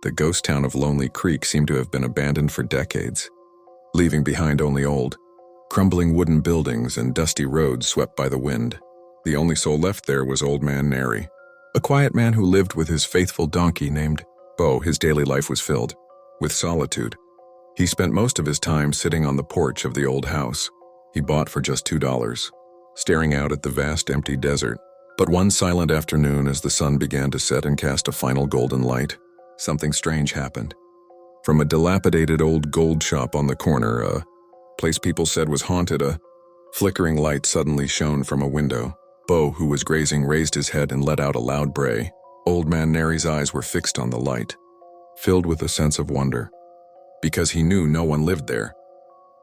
The ghost town of Lonely Creek seemed to have been abandoned for decades, leaving behind only old, crumbling wooden buildings and dusty roads swept by the wind. The only soul left there was Old Man Nary, a quiet man who lived with his faithful donkey named Bo. His daily life was filled with solitude. He spent most of his time sitting on the porch of the old house he bought for just $2, staring out at the vast empty desert. But one silent afternoon, as the sun began to set and cast a final golden light, something strange happened. From a dilapidated old gold shop on the corner, a place people said was haunted, a flickering light suddenly shone from a window. Bo, who was grazing, raised his head and let out a loud bray. Old Man Nary's eyes were fixed on the light, filled with a sense of wonder, because he knew no one lived there.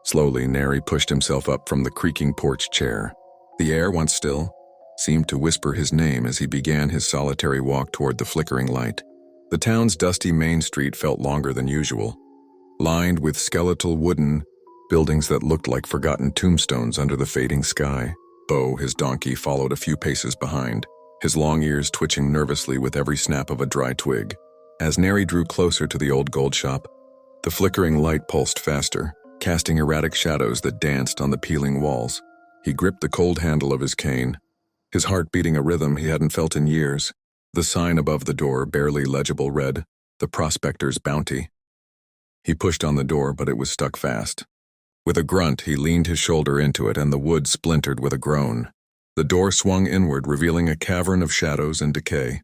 Slowly, Nary pushed himself up from the creaking porch chair. The air, once still, seemed to whisper his name as he began his solitary walk toward the flickering light. The town's dusty main street felt longer than usual, lined with skeletal wooden buildings that looked like forgotten tombstones under the fading sky. Bo, his donkey, followed a few paces behind, his long ears twitching nervously with every snap of a dry twig. As Nary drew closer to the old gold shop, the flickering light pulsed faster, casting erratic shadows that danced on the peeling walls. He gripped the cold handle of his cane, his heart beating a rhythm he hadn't felt in years. The sign above the door, barely legible, read, "The Prospector's Bounty." He pushed on the door, but it was stuck fast. With a grunt, he leaned his shoulder into it, and the wood splintered with a groan. The door swung inward, revealing a cavern of shadows and decay.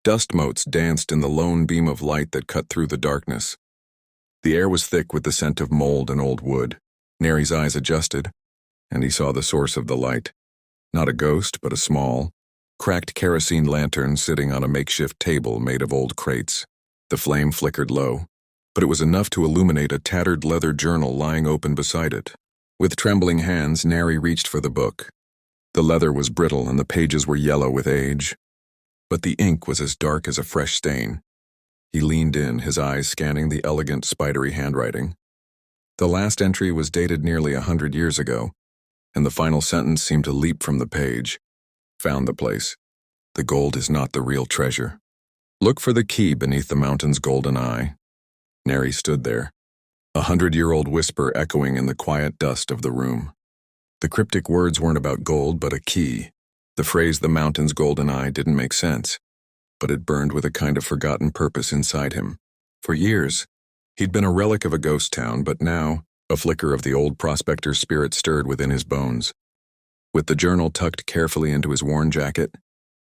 Dust motes danced in the lone beam of light that cut through the darkness. The air was thick with the scent of mold and old wood. Nary's eyes adjusted, and he saw the source of the light. Not a ghost, but a small, cracked kerosene lantern sitting on a makeshift table made of old crates. The flame flickered low, but it was enough to illuminate a tattered leather journal lying open beside it. With trembling hands, Nary reached for the book. The leather was brittle and the pages were yellow with age, but the ink was as dark as a fresh stain. He leaned in, his eyes scanning the elegant, spidery handwriting. The last entry was dated nearly 100 years ago, and the final sentence seemed to leap from the page. "Found the place. The gold is not the real treasure. Look for the key beneath the mountain's golden eye." Nary stood there, a 100-year-old whisper echoing in the quiet dust of the room. The cryptic words weren't about gold, but a key. The phrase "the mountain's golden eye" didn't make sense, but it burned with a kind of forgotten purpose inside him. For years, he'd been a relic of a ghost town, but now, a flicker of the old prospector's spirit stirred within his bones. With the journal tucked carefully into his worn jacket,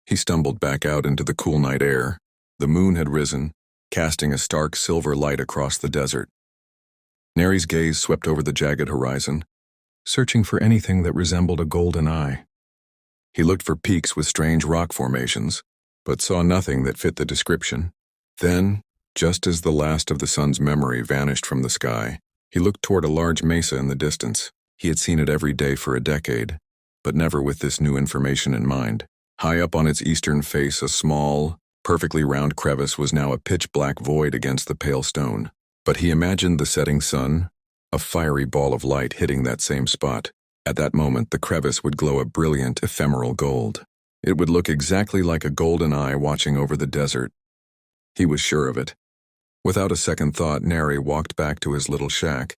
he stumbled back out into the cool night air. The moon had risen, casting a stark silver light across the desert. Nary's gaze swept over the jagged horizon, searching for anything that resembled a golden eye. He looked for peaks with strange rock formations, but saw nothing that fit the description. Then, just as the last of the sun's memory vanished from the sky, he looked toward a large mesa in the distance. He had seen it every day for a decade, but never with this new information in mind. High up on its eastern face, a small, perfectly round crevice was now a pitch-black void against the pale stone. But he imagined the setting sun, a fiery ball of light hitting that same spot. At that moment, the crevice would glow a brilliant, ephemeral gold. It would look exactly like a golden eye watching over the desert. He was sure of it. Without a second thought, Nary walked back to his little shack.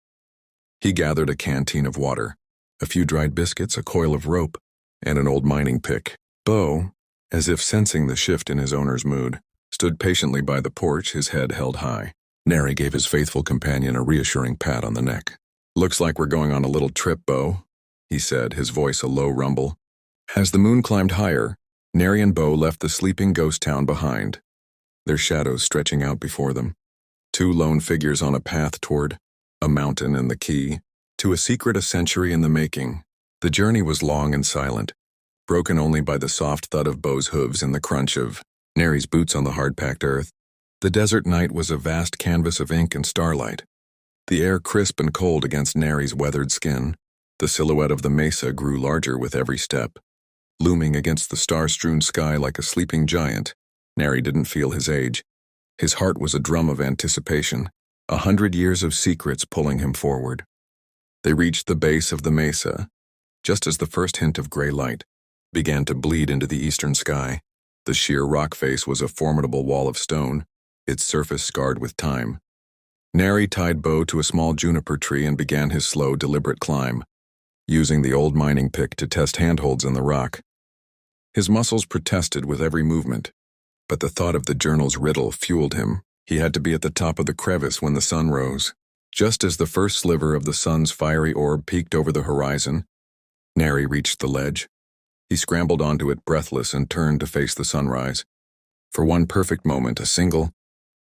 He gathered a canteen of water, a few dried biscuits, a coil of rope, and an old mining pick. Bo, as if sensing the shift in his owner's mood, stood patiently by the porch, his head held high. Nary gave his faithful companion a reassuring pat on the neck. "Looks like we're going on a little trip, Bo," he said, his voice a low rumble. As the moon climbed higher, Nary and Bo left the sleeping ghost town behind, their shadows stretching out before them. Two lone figures on a path toward a mountain and the key to a secret a century in the making. The journey was long and silent, broken only by the soft thud of Bo's hooves and the crunch of Nary's boots on the hard-packed earth. The desert night was a vast canvas of ink and starlight, the air crisp and cold against Nary's weathered skin. The silhouette of the mesa grew larger with every step, looming against the star-strewn sky like a sleeping giant. Nary didn't feel his age. His heart was a drum of anticipation, 100 years of secrets pulling him forward. They reached the base of the mesa, just as the first hint of gray light began to bleed into the eastern sky. The sheer rock face was a formidable wall of stone, its surface scarred with time. Nary tied Bo to a small juniper tree and began his slow, deliberate climb, using the old mining pick to test handholds in the rock. His muscles protested with every movement, but the thought of the journal's riddle fueled him. He had to be at the top of the crevice when the sun rose. Just as the first sliver of the sun's fiery orb peeked over the horizon, Nary reached the ledge. He scrambled onto it breathless and turned to face the sunrise. For one perfect moment, a single,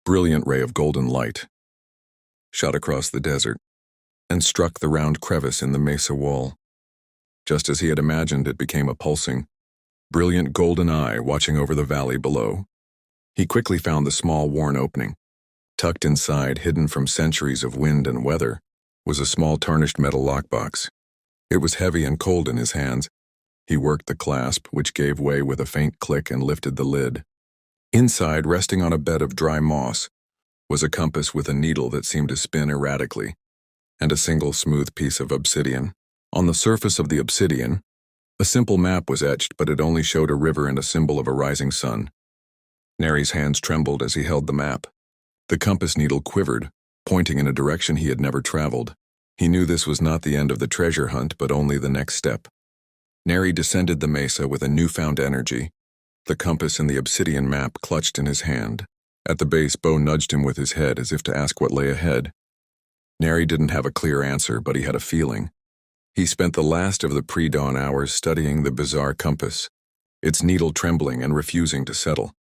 brilliant ray of golden light shot across the desert and struck the round crevice in the mesa wall. Just as he had imagined, it became a pulsing, brilliant golden eye watching over the valley below. He quickly found the small, worn opening. Tucked inside, hidden from centuries of wind and weather, was a small tarnished metal lockbox. It was heavy and cold in his hands. He worked the clasp, which gave way with a faint click, and lifted the lid. Inside, resting on a bed of dry moss, was a compass with a needle that seemed to spin erratically, and a single smooth piece of obsidian. On the surface of the obsidian, a simple map was etched, but it only showed a river and a symbol of a rising sun. Nary's hands trembled as he held the map. The compass needle quivered, pointing in a direction he had never traveled. He knew this was not the end of the treasure hunt, but only the next step. Nary descended the mesa with a newfound energy, the compass and the obsidian map clutched in his hand. At the base, Bo nudged him with his head as if to ask what lay ahead. Nary didn't have a clear answer, but he had a feeling. He spent the last of the pre-dawn hours studying the bizarre compass, its needle trembling and refusing to settle.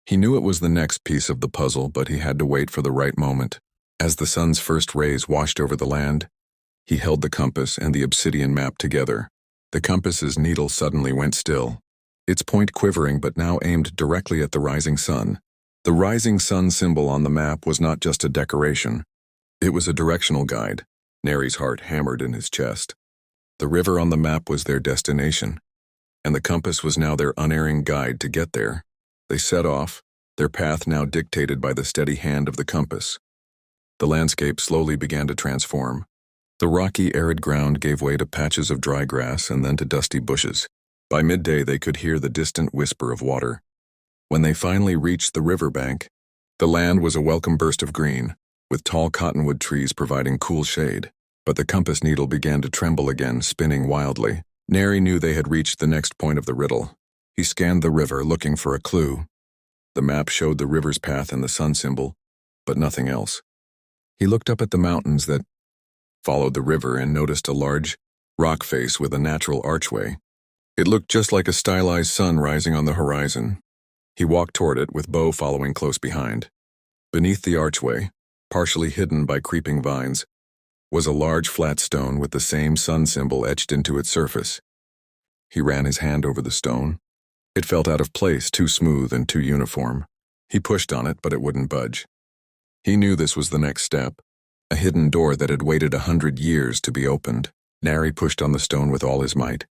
He knew it was the next piece of the puzzle, but he had to wait for the right moment. As the sun's first rays washed over the land, he held the compass and the obsidian map together. The compass's needle suddenly went still, its point quivering but now aimed directly at the rising sun. The rising sun symbol on the map was not just a decoration. It was a directional guide. Nary's heart hammered in his chest. The river on the map was their destination, and the compass was now their unerring guide to get there. They set off, their path now dictated by the steady hand of the compass. The landscape slowly began to transform. The rocky, arid ground gave way to patches of dry grass and then to dusty bushes. By midday, they could hear the distant whisper of water. When they finally reached the riverbank, the land was a welcome burst of green, with tall cottonwood trees providing cool shade. But the compass needle began to tremble again, spinning wildly. Nary knew they had reached the next point of the riddle. He scanned the river, looking for a clue. The map showed the river's path and the sun symbol, but nothing else. He looked up at the mountains that followed the river and noticed a large rock face with a natural archway. It looked just like a stylized sun rising on the horizon. He walked toward it, with Bo following close behind. Beneath the archway, partially hidden by creeping vines, was a large flat stone with the same sun symbol etched into its surface. He ran his hand over the stone. It felt out of place, too smooth and too uniform. He pushed on it, but it wouldn't budge. He knew this was the next step, a hidden door that had waited 100 years to be opened. Nary pushed on the stone with all his might,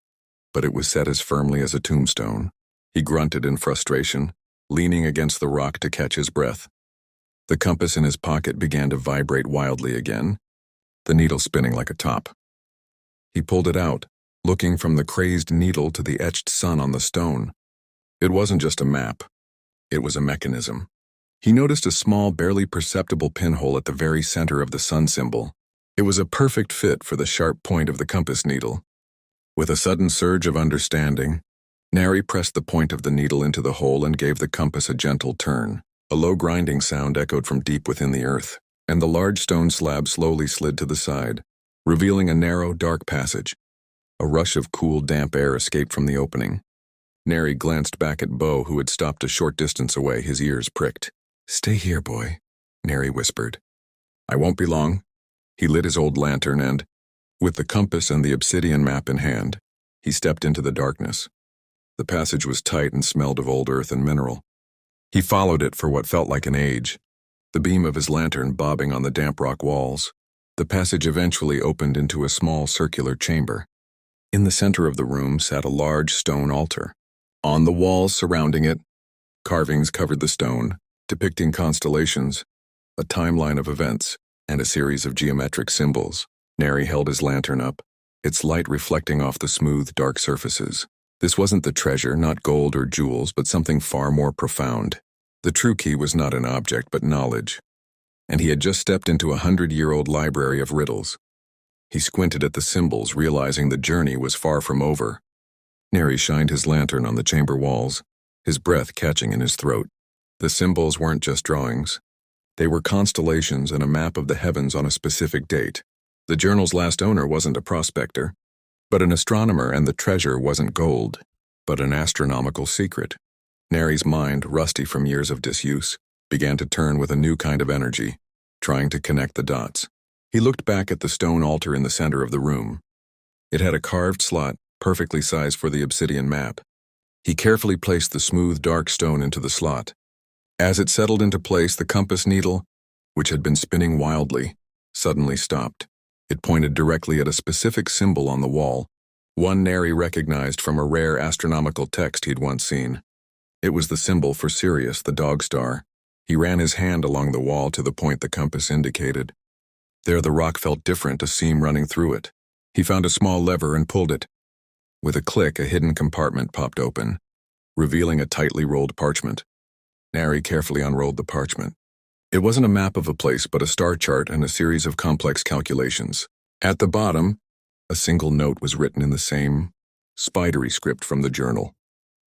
but it was set as firmly as a tombstone. He grunted in frustration, leaning against the rock to catch his breath. The compass in his pocket began to vibrate wildly again, the needle spinning like a top. He pulled it out, looking from the crazed needle to the etched sun on the stone. It wasn't just a map. It was a mechanism. He noticed a small, barely perceptible pinhole at the very center of the sun symbol. It was a perfect fit for the sharp point of the compass needle. With a sudden surge of understanding, Nary pressed the point of the needle into the hole and gave the compass a gentle turn. A low grinding sound echoed from deep within the earth, and the large stone slab slowly slid to the side, revealing a narrow, dark passage. A rush of cool, damp air escaped from the opening. Nary glanced back at Bo, who had stopped a short distance away, his ears pricked. "Stay here, boy," Nary whispered. "I won't be long." He lit his old lantern and, with the compass and the obsidian map in hand, he stepped into the darkness. The passage was tight and smelled of old earth and mineral. He followed it for what felt like an age, the beam of his lantern bobbing on the damp rock walls. The passage eventually opened into a small circular chamber. In the center of the room sat a large stone altar. On the walls surrounding it, carvings covered the stone, depicting constellations, a timeline of events, and a series of geometric symbols. Nary held his lantern up, its light reflecting off the smooth, dark surfaces. This wasn't the treasure, not gold or jewels, but something far more profound. The true key was not an object but knowledge, and he had just stepped into a 100-year-old library of riddles. He squinted at the symbols, realizing the journey was far from over. Nary shined his lantern on the chamber walls, his breath catching in his throat. The symbols weren't just drawings. They were constellations and a map of the heavens on a specific date. The journal's last owner wasn't a prospector, but an astronomer, and the treasure wasn't gold, but an astronomical secret. Nary's mind, rusty from years of disuse, began to turn with a new kind of energy, trying to connect the dots. He looked back at the stone altar in the center of the room. It had a carved slot, perfectly sized for the obsidian map. He carefully placed the smooth, dark stone into the slot. As it settled into place, the compass needle, which had been spinning wildly, suddenly stopped. It pointed directly at a specific symbol on the wall, one Nary recognized from a rare astronomical text he'd once seen. It was the symbol for Sirius, the dog star. He ran his hand along the wall to the point the compass indicated. There the rock felt different, a seam running through it. He found a small lever and pulled it. With a click, a hidden compartment popped open, revealing a tightly rolled parchment. Nary carefully unrolled the parchment. It wasn't a map of a place, but a star chart and a series of complex calculations. At the bottom, a single note was written in the same, spidery script from the journal.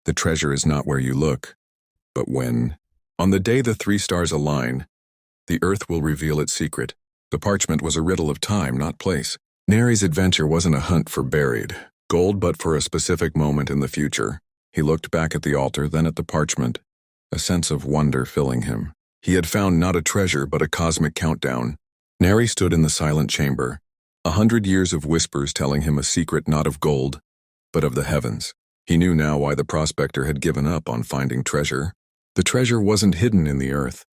The treasure is not where you look, but when. On the day the 3 stars align, the earth will reveal its secret. The parchment was a riddle of time, not place. Nary's adventure wasn't a hunt for buried gold, but for a specific moment in the future. He looked back at the altar, then at the parchment, a sense of wonder filling him. He had found not a treasure, but a cosmic countdown. Nary stood in the silent chamber, 100 years of whispers telling him a secret not of gold, but of the heavens. He knew now why the prospector had given up on finding treasure. The treasure wasn't hidden in the earth.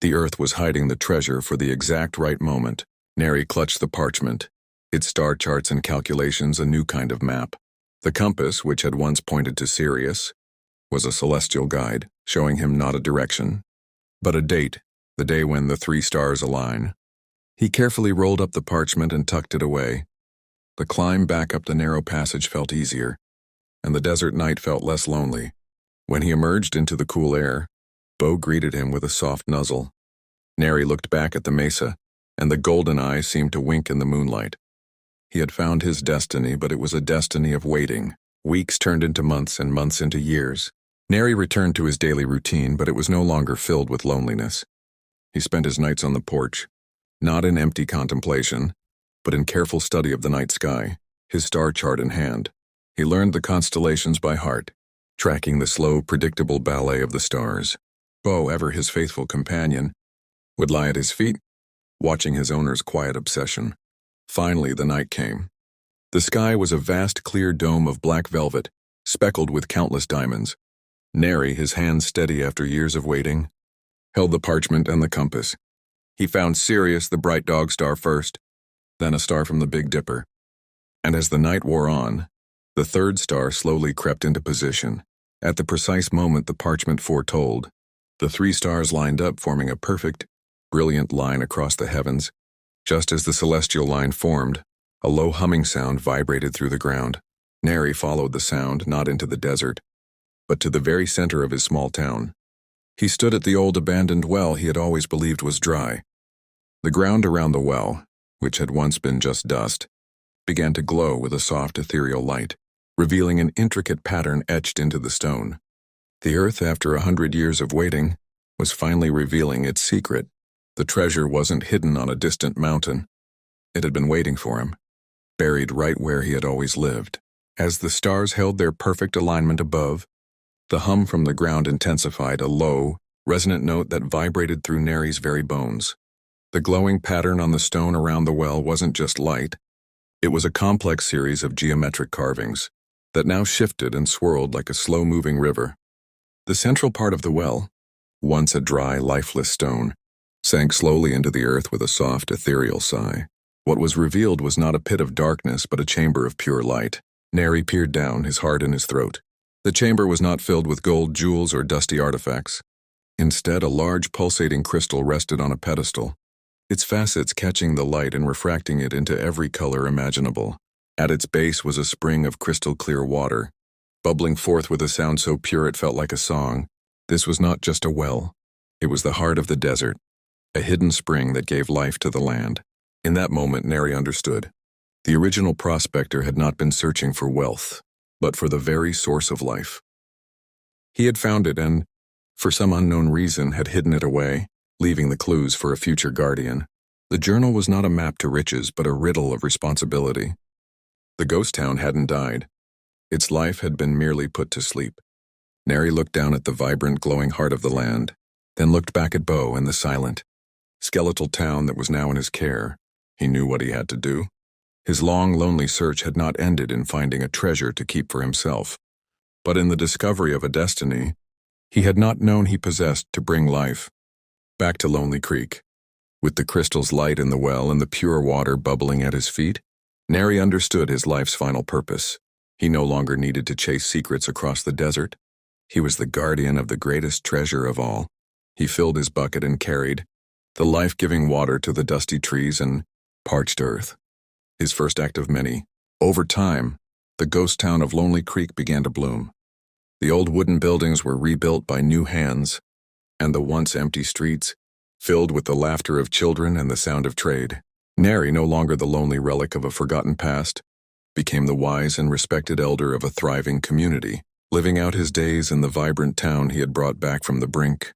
The earth was hiding the treasure for the exact right moment. Nary clutched the parchment, its star charts and calculations a new kind of map. The compass, which had once pointed to Sirius, was a celestial guide, showing him not a direction, but a date, the day when the 3 stars align. He carefully rolled up the parchment and tucked it away. The climb back up the narrow passage felt easier, and the desert night felt less lonely. When he emerged into the cool air, Bo greeted him with a soft nuzzle. Nary looked back at the mesa, and the golden eyes seemed to wink in the moonlight. He had found his destiny, but it was a destiny of waiting. Weeks turned into months and months into years. Nary returned to his daily routine, but it was no longer filled with loneliness. He spent his nights on the porch, not in empty contemplation, but in careful study of the night sky, his star chart in hand. He learned the constellations by heart, tracking the slow, predictable ballet of the stars. Bo, ever his faithful companion, would lie at his feet, watching his owner's quiet obsession. Finally, the night came. The sky was a vast, clear dome of black velvet, speckled with countless diamonds. Nary, his hands steady after years of waiting, held the parchment and the compass. He found Sirius, the bright dog star, first, then a star from the Big Dipper. And as the night wore on, the 3rd star slowly crept into position. At the precise moment the parchment foretold, the 3 stars lined up, forming a perfect, brilliant line across the heavens. Just as the celestial line formed, a low humming sound vibrated through the ground. Nary followed the sound, not into the desert, but to the very center of his small town. He stood at the old abandoned well he had always believed was dry. The ground around the well, which had once been just dust, began to glow with a soft ethereal light, revealing an intricate pattern etched into the stone. The earth, after 100 years of waiting, was finally revealing its secret. The treasure wasn't hidden on a distant mountain. It had been waiting for him, buried right where he had always lived. As the stars held their perfect alignment above, the hum from the ground intensified, a low, resonant note that vibrated through Nary's very bones. The glowing pattern on the stone around the well wasn't just light. It was a complex series of geometric carvings that now shifted and swirled like a slow-moving river. The central part of the well, once a dry, lifeless stone, sank slowly into the earth with a soft, ethereal sigh. What was revealed was not a pit of darkness, but a chamber of pure light. Nary peered down, his heart in his throat. The chamber was not filled with gold, jewels, or dusty artifacts. Instead, a large, pulsating crystal rested on a pedestal, its facets catching the light and refracting it into every color imaginable. At its base was a spring of crystal-clear water, bubbling forth with a sound so pure it felt like a song. This was not just a well. It was the heart of the desert, a hidden spring that gave life to the land. In that moment, Nary understood. The original prospector had not been searching for wealth, but for the very source of life. He had found it and, for some unknown reason, had hidden it away, leaving the clues for a future guardian. The journal was not a map to riches, but a riddle of responsibility. The ghost town hadn't died. Its life had been merely put to sleep. Nary looked down at the vibrant, glowing heart of the land, then looked back at Bo and the silent, skeletal town that was now in his care. He knew what he had to do. His long, lonely search had not ended in finding a treasure to keep for himself, but in the discovery of a destiny he had not known he possessed to bring life. Back to Lonely Creek, with the crystal's light in the well and the pure water bubbling at his feet, Nary understood his life's final purpose. He no longer needed to chase secrets across the desert. He was the guardian of the greatest treasure of all. He filled his bucket and carried the life-giving water to the dusty trees and parched earth. His first act of many. Over time, the ghost town of Lonely Creek began to bloom. The old wooden buildings were rebuilt by new hands, and the once empty streets filled with the laughter of children and the sound of trade. Nary, no longer the lonely relic of a forgotten past, became the wise and respected elder of a thriving community, living out his days in the vibrant town he had brought back from the brink.